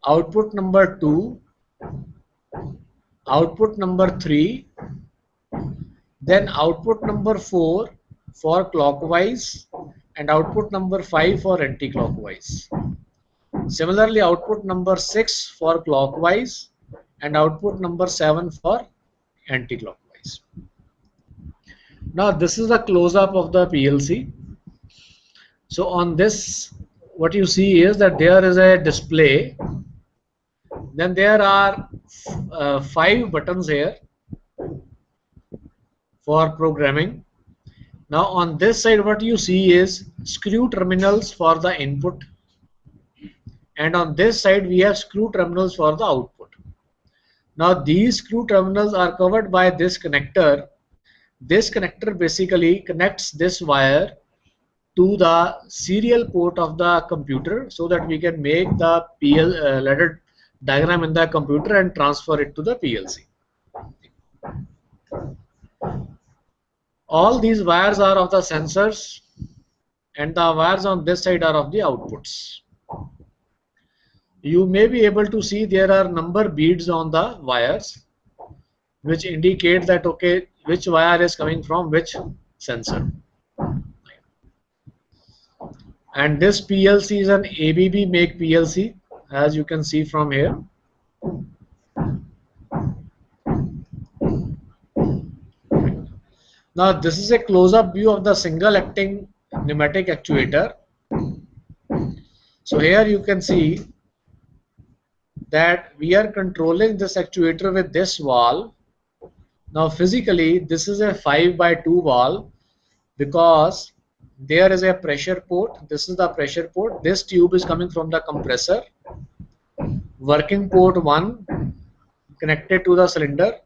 output number 2, output number 3, then output number 4 for clockwise and output number 5 for anti-clockwise. Similarly, output number 6 for clockwise and output number 7 for anti-clockwise. Now this is the close-up of the PLC. So on this, what you see is that there is a display. Then there are 5 buttons here for programming. Now on this side, what you see is screw terminals for the input, and on this side we have screw terminals for the output. Now these screw terminals are covered by this connector. This connector basically connects this wire to the serial port of the computer so that we can make the ladder diagram in the computer and transfer it to the PLC. All these wires are of the sensors and the wires on this side are of the outputs. You may be able to see there are number beads on the wires which indicate that okay, which wire is coming from which sensor. And this PLC is an ABB make PLC, as you can see from here. Now this is a close-up view of the single acting pneumatic actuator. So here you can see that we are controlling this actuator with this valve. Now physically this is a 5x2 valve because there is a pressure port. This is the pressure port. This tube is coming from the compressor. Working port 1 connected to the cylinder.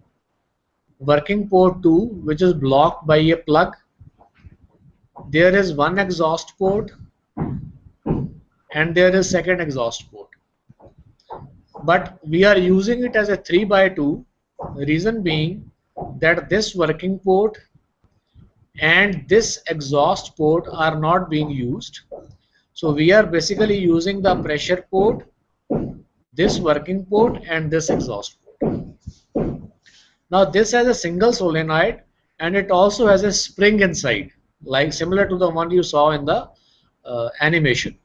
Working port 2 which is blocked by a plug. There is one exhaust port and there is second exhaust port. But we are using it as a 3x2. Reason being that this working port and this exhaust port are not being used. So we are basically using the pressure port, this working port and this exhaust port. Now this has a single solenoid and it also has a spring inside, like similar to the one you saw in the animation.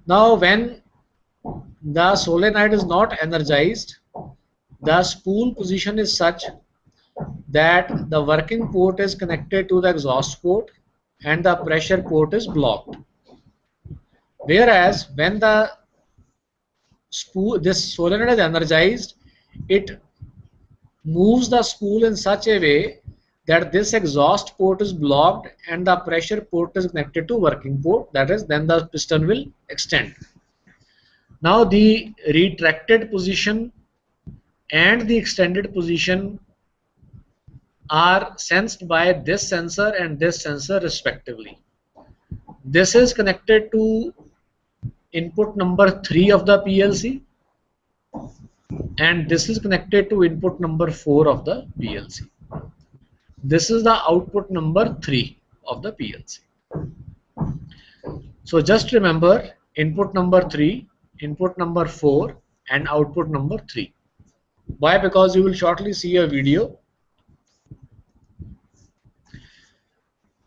Now when the solenoid is not energized, the spool position is such that the working port is connected to the exhaust port and the pressure port is blocked. Whereas when the this solenoid is energized, it moves the spool in such a way that this exhaust port is blocked and the pressure port is connected to working port. That is, then the piston will extend. Now the retracted position and the extended position are sensed by this sensor and this sensor respectively. This is connected to input number 3 of the PLC, and this is connected to input number 4 of the PLC. This is the output number 3 of the PLC. So just remember input number 3, input number 4 and output number 3. Why? Because you will shortly see a video.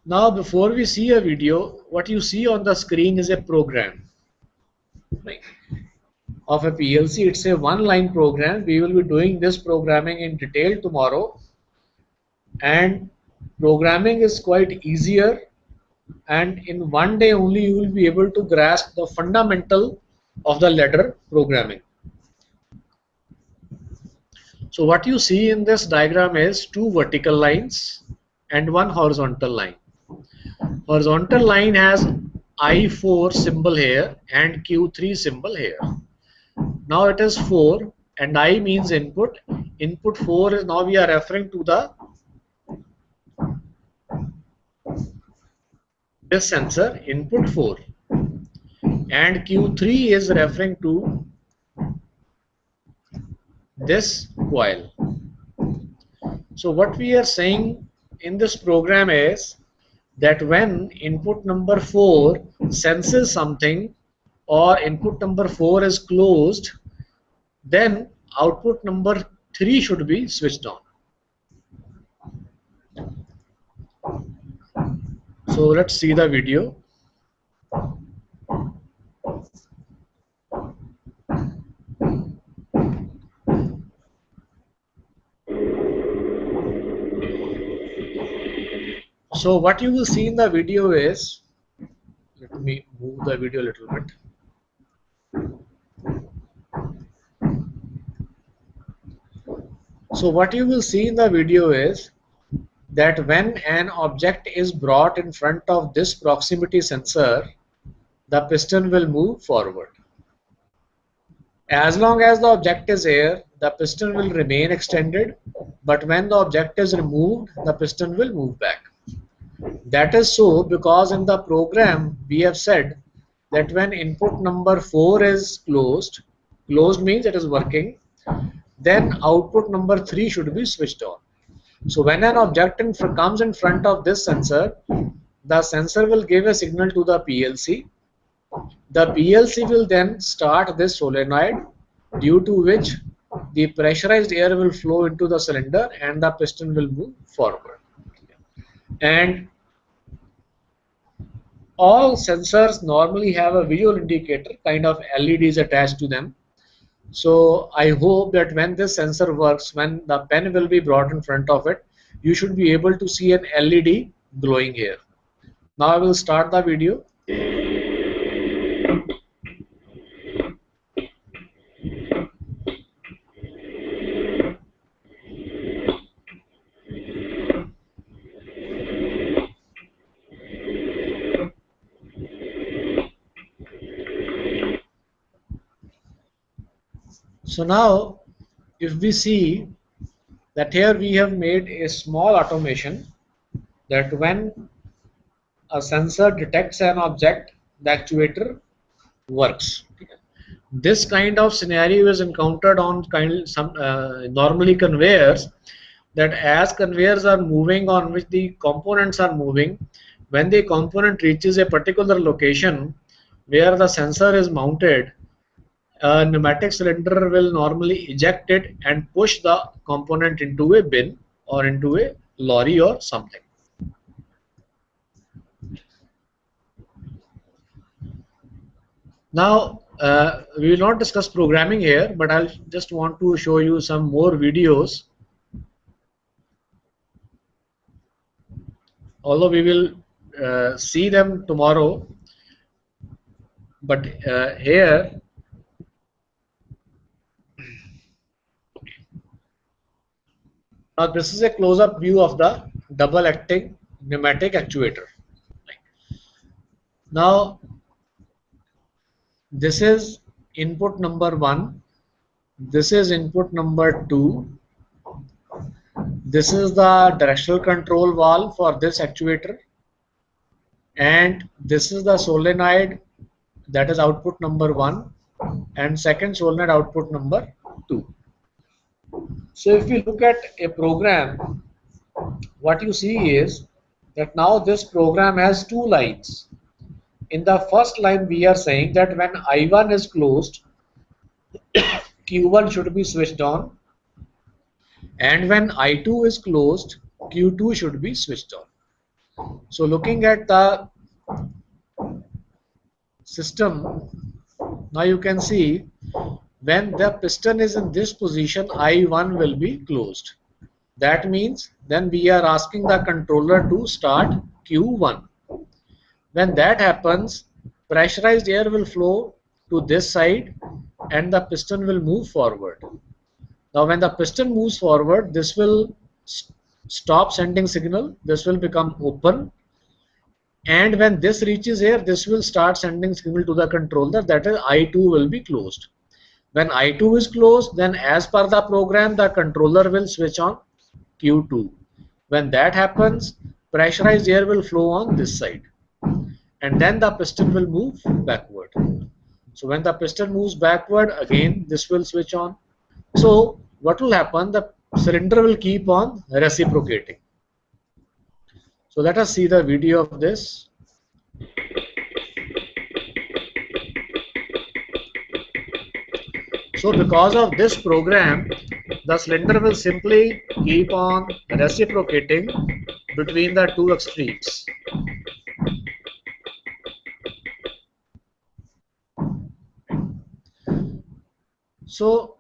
Now before we see a video, what you see on the screen is a program of a PLC. It's a one-line program. We will be doing this programming in detail tomorrow, and programming is quite easier, and in one day only you will be able to grasp the fundamental of the ladder programming. So what you see in this diagram is two vertical lines and one horizontal line. Horizontal line has I4 symbol here and Q3 symbol here. Now it is 4 and I means input. Input 4 is, now we are referring to this sensor input 4, and Q3 is referring to this coil. So what we are saying in this program is that when input number 4 senses something or input number 4 is closed, then output number 3 should be switched on. So let's see the video. So what you will see in the video is, let me move the video a little bit. So what you will see in the video is that when an object is brought in front of this proximity sensor, the piston will move forward. As long as the object is here, the piston will remain extended, but when the object is removed, the piston will move back. That is so because in the program we have said that when input number 4 is closed means it is working, then output number 3 should be switched on. So when an object comes in front of this sensor, the sensor will give a signal to the PLC. The PLC will then start this solenoid, due to which the pressurized air will flow into the cylinder and the piston will move forward. And all sensors normally have a visual indicator, kind of LEDs attached to them. So I hope that when this sensor works, when the pen will be brought in front of it, you should be able to see an LED glowing here. Now I will start the video. So now if we see that here we have made a small automation that when a sensor detects an object, the actuator works. This kind of scenario is encountered on normally conveyors, that as conveyors are moving on which the components are moving, when the component reaches a particular location where the sensor is mounted, a pneumatic cylinder will normally eject it and push the component into a bin or into a lorry or something. Now we will not discuss programming here, but I'll just want to show you some more videos. Although we will see them tomorrow, but here now this is a close-up view of the double-acting pneumatic actuator. Now this is input number 1, this is input number 2, this is the directional control valve for this actuator, and this is the solenoid, that is output number 1, and second solenoid output number 2. So if we look at a program, what you see is that now this program has two lines. In the first line we are saying that when I1 is closed, Q1 should be switched on, and when I2 is closed, Q2 should be switched on. So looking at the system, now you can see when the piston is in this position, I1 will be closed. That means then we are asking the controller to start Q1. When that happens, pressurized air will flow to this side and the piston will move forward. Now when the piston moves forward, this will stop sending signal, this will become open, and when this reaches here, this will start sending signal to the controller, that is I2 will be closed. When I2 is closed, then as per the program, the controller will switch on Q2. When that happens, pressurized air will flow on this side, and then the piston will move backward. So when the piston moves backward, again this will switch on. So what will happen? The cylinder will keep on reciprocating. So let us see the video of this. So because of this program, the cylinder will simply keep on reciprocating between the two extremes. So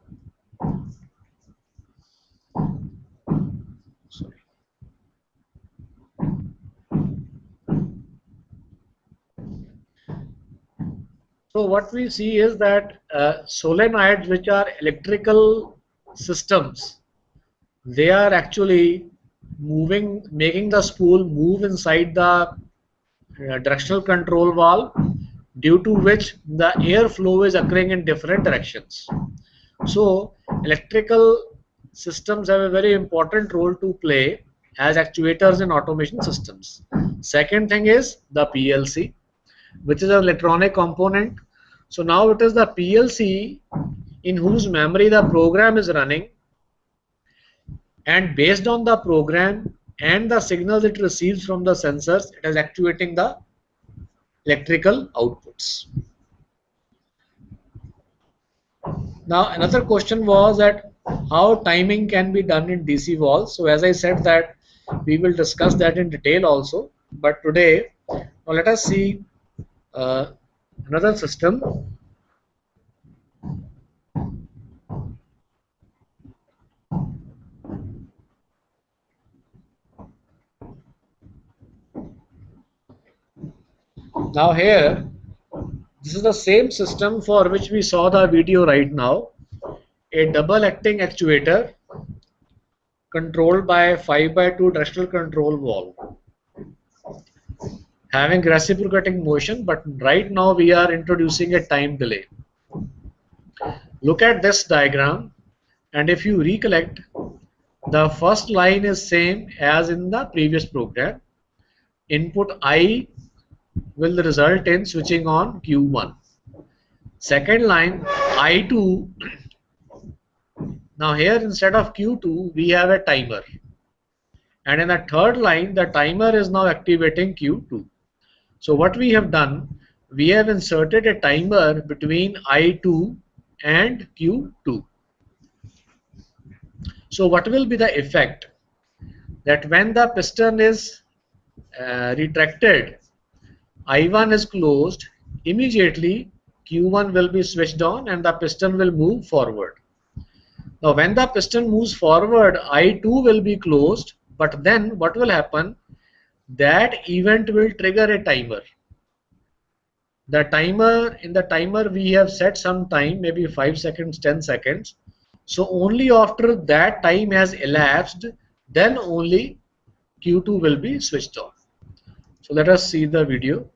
what we see is that solenoids, which are electrical systems, they are actually moving, making the spool move inside the directional control valve, due to which the air flow is occurring in different directions. So electrical systems have a very important role to play as actuators in automation systems. Second thing is the PLC, which is an electronic component. So now it is the PLC in whose memory the program is running, and based on the program and the signals it receives from the sensors, it is actuating the electrical outputs. Now another question was that how timing can be done in DC valves. So as I said that we will discuss that in detail also, but today now let us see another system. Now here, this is the same system for which we saw the video right now, a double acting actuator controlled by 5x2 directional control valve having reciprocating motion, but right now we are introducing a time delay. Look at this diagram, and if you recollect, the first line is same as in the previous program. Input I will result in switching on Q1. Second line I2. Now here instead of Q2 we have a timer, and in the third line the timer is now activating Q2. So what we have done, we have inserted a timer between I2 and Q2. So what will be the effect? That when the piston is retracted, I1 is closed, immediately Q1 will be switched on and the piston will move forward. Now when the piston moves forward, I2 will be closed, but then what will happen? That event will trigger a timer. The timer, in the timer we have set some time, maybe 5 seconds, 10 seconds. So only after that time has elapsed, then only Q2 will be switched on. So let us see the video.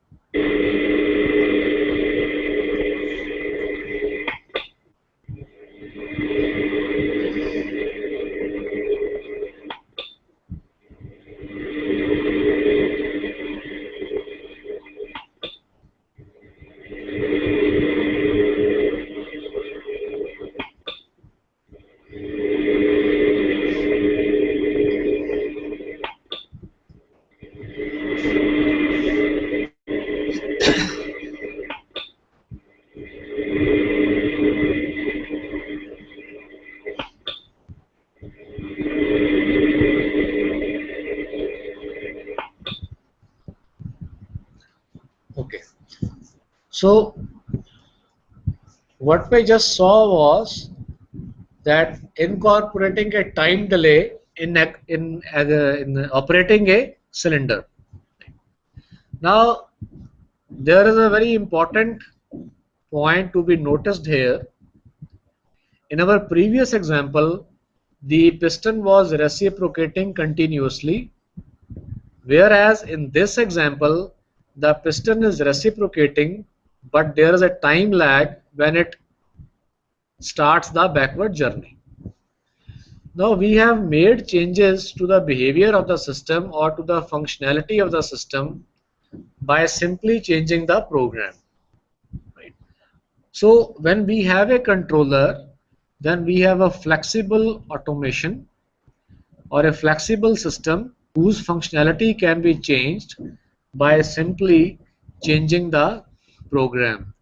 So what we just saw was that incorporating a time delay in operating a cylinder. Now there is a very important point to be noticed here. In our previous example, the piston was reciprocating continuously, whereas in this example, the piston is reciprocating, but there is a time lag when it starts the backward journey. Now we have made changes to the behavior of the system or to the functionality of the system by simply changing the program. Right? So when we have a controller, then we have a flexible automation or a flexible system whose functionality can be changed by simply changing the program.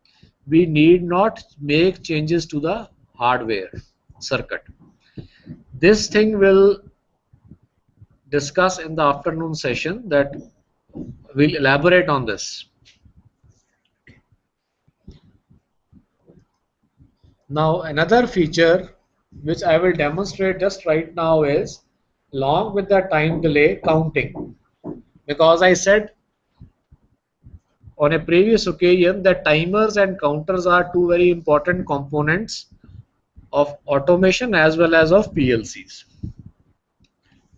We need not make changes to the hardware circuit. This thing will discuss in the afternoon session, that we'll elaborate on this. Now another feature which I will demonstrate just right now is along with the time delay counting, because I said on a previous occasion that timers and counters are two very important components of automation as well as of PLCs.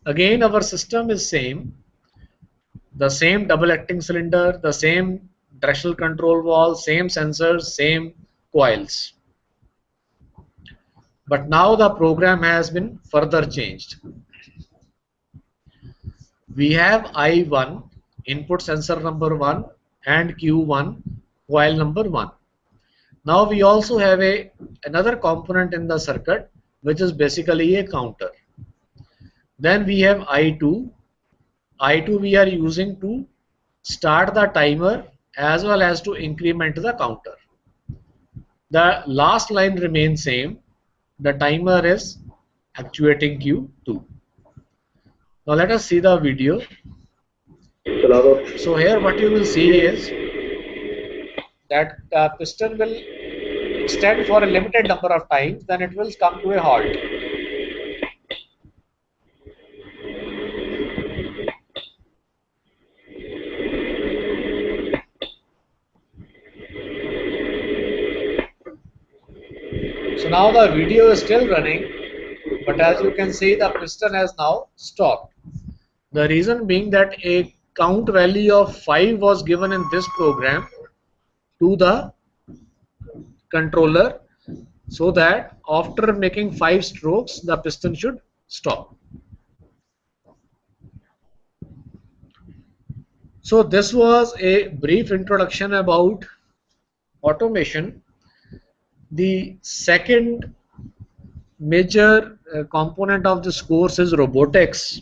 Again, our system is the same double acting cylinder, the same directional control valve, same sensors, same coils. But now the program has been further changed. We have I1, input sensor number 1, and Q1, coil number 1. Now we also have another component in the circuit which is basically a counter. Then we have I2. I2 we are using to start the timer as well as to increment the counter. The last line remains same. The timer is actuating Q2. Now let us see the video. So here what you will see is that the piston will extend for a limited number of times, then it will come to a halt. So now the video is still running, but as you can see the piston has now stopped. The reason being that a count value of 5 was given in this program to the controller, so that after making 5 strokes the piston should stop. So this was a brief introduction about automation. The second major component of this course is robotics.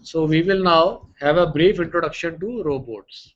So we will now have a brief introduction to robots.